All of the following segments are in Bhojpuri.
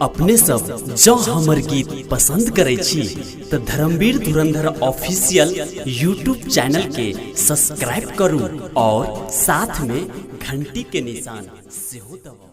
अपने सब जो हमर गीत पसंद करे छी तो धर्मवीर धुरंधर ऑफिशियल यूट्यूब चैनल के सब्सक्राइब करू और साथ में घंटी के निशान से हो दबाओ।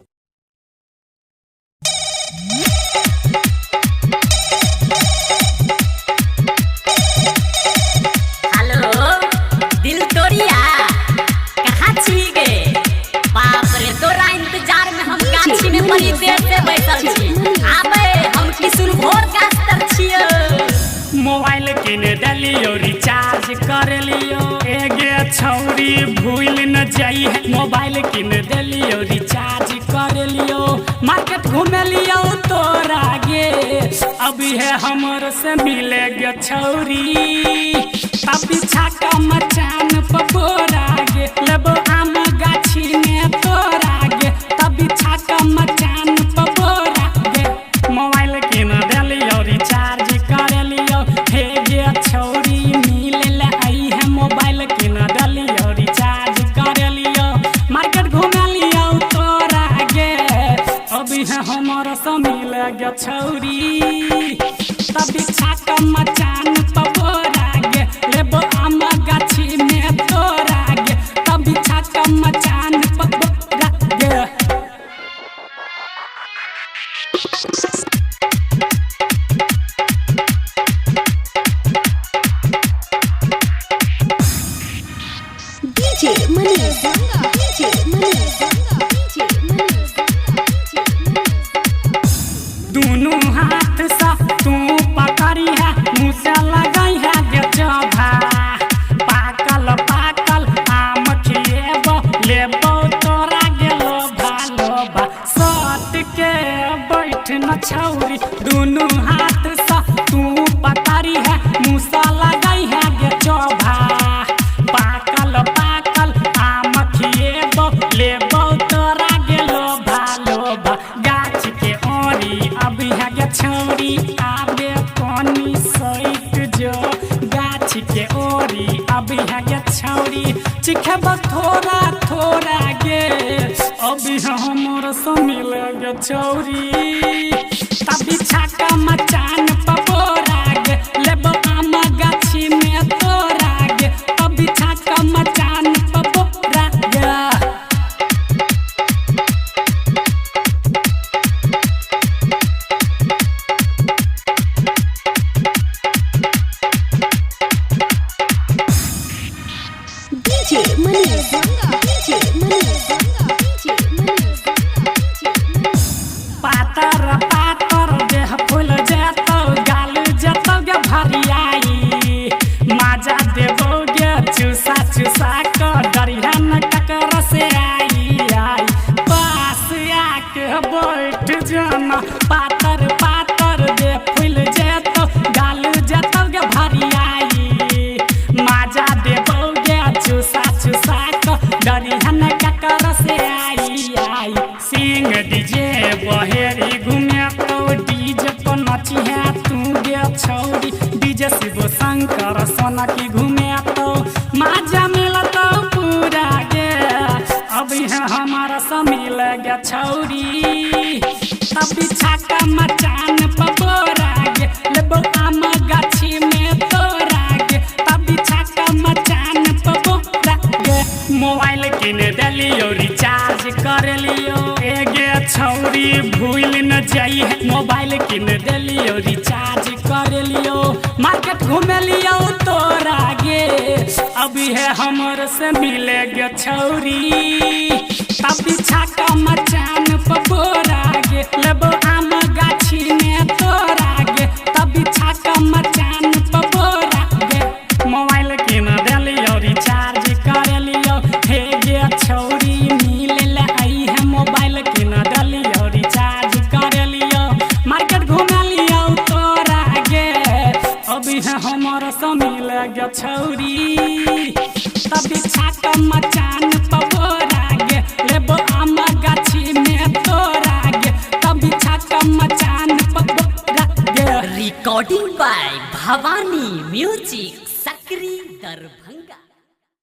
बड़ी देर से बैठल छी आबे हम किशोर भोर का स्तर छियो। मोबाइल किने डलियो रिचार्ज कर लियो एगे छौरी भूल न जाई है। मोबाइल किने डलियो रिचार्ज कर लियो मार्केट घूमे लियो तोरा गे अभी है हमर से मिलेगे छौरी अभी छाका मचान पपोरा गे लेबो आम गाछी में तोरा गे तभी छाका मचान पपोरा गे। मोबाइल किने डलियो रिचार्ज कर लियो हे गे छौरी मिले आई है। मोबाइल किने डलियो रिचार्ज कर लियो मार्केट घूमे लियो तोरा गे अभी है हमर से मिले गे छौरी तभी छाका मचान पपोरा गे लेबो आम गाछी में तोरा गे तभी छाका मचान पपोरा गे। डीजे मनीष डीजे मनीष दोनों हाथ सा तू पकड़ी है मुँह से लगाई है गे चौभा पाकल पाकल आम खिएबो लेबो तोरा गे लोभा लोभा सट के बैठ न छौरी दोनों हाथ सा तू पकड़ी है मुँह से लगाई है गे चौभा पाकल पाकल आम खिएबो लेबो तोरा गे लोभा लोभा गाछ के ओरी अभी है गे छौरी आबे पानी सैत जो गाछ के ओरी अभी है गे छौरी चिखेबो थोड़ा थोड़ा गे अभी हमर से मिले गे छौरी तभी छाका मचान पपोरा गे लेबो आम गाछी में तोरा गे अभी छाका मचान पपोरा गे। डीजे मनीष डीजे मनीष पातर पातर देह फूल जेतो गाल जेतो गे भरियाई माजा देबो गे चूसा चूसा क डरिहन ककर से आई आई पास आके बैठ जाना पातर पातर देह फूल जेतो गाल जेतो गे भरियाई माजा देबो गे चूसा चूसा क डरिहन ककर से आई आई सिंह डीजे बहेरी घूमे तो डीजे पर नची है तू गे छौरी डीजे शिव शंकर सोना की घूमे तो माजा मिला तो पूरा गे अभी है हमारा से मिल गे छौरी तभी छाका मचान पपोरा गे लेबो आम गाछी में तोरा गे तभी छाका मचान पपोरा गे। मोबाइल किने डलियो रिचार्ज कर लियो एगे छौरी भूल न जाई है। मोबाइल किने डलियो रिचार्ज कर लियो मार्केट घूमे लियो तोरा गे अभी है हमर से मिले गे छौरी तभी छाका मचान पपोरा गे लेबो आम गाछी में तोरा गे तभी छाका मचान पपोरा गे। मोबाइल किने डलियो रिचार्ज कर लियो हे गे छौरी मिले आई है। मोबाइल किने डलियो रिचार्ज कर लियो मार्केट घूमे लियो तोरा गे अभी है हमर से मिले गे छौरी तभी छाका मचान पपोरा गे लेबो आम गाछी में तोरा गे तभी छाका मचान पपोरा गे। Recording by Bhavani music.